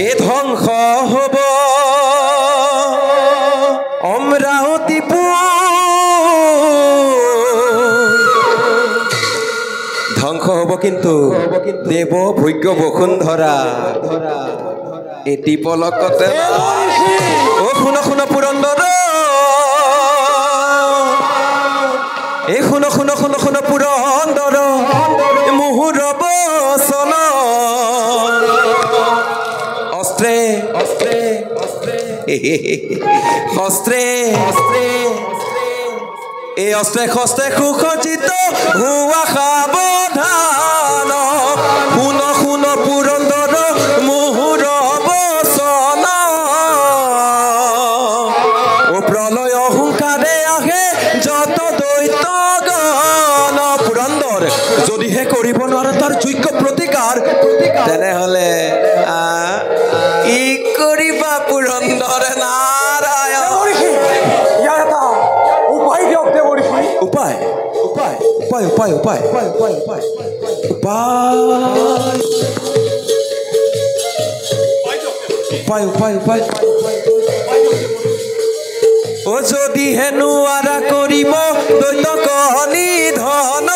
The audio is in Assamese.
এ ধ্বংস হব অমৰাবতীপুৰ, ধ্বংস হব কিন্তু দেব ভোগ্য বসুন্ধৰা এটি পলকতে। ও শুনো শুনো পুৰন্দৰ, এই শুনো শুনো শুনো শুনো পুৰন্দৰ, মুহুৰ বচন অস্ত্ৰে অস্ত্ৰে অস্ত্ৰে এই অস্ত্ৰে শস্ত্ৰে সুসজ্জিত হোৱা সাৱধান। শুন শুন পুৰন্দৰ মুহুৰ বচন, ও প্ৰলয় হুংকাৰে আহে যত দৈত্য গণ। পুৰন্দৰ যদিহে কৰিব নোৱাৰে তাৰ যোগ্য প্ৰতিকাৰ, তেনেহলে কি কৰিবা পুৰন্দৰ নাৰায়ণ? উপায় দিয়ক দেৱঋষি। উপায় উপায় উপায় উপায় উপায় উপায় উপায় উপায় উপায় উপায় উপায় ও যদিহে নোৱাৰা কৰিব দৈত্য নিধন,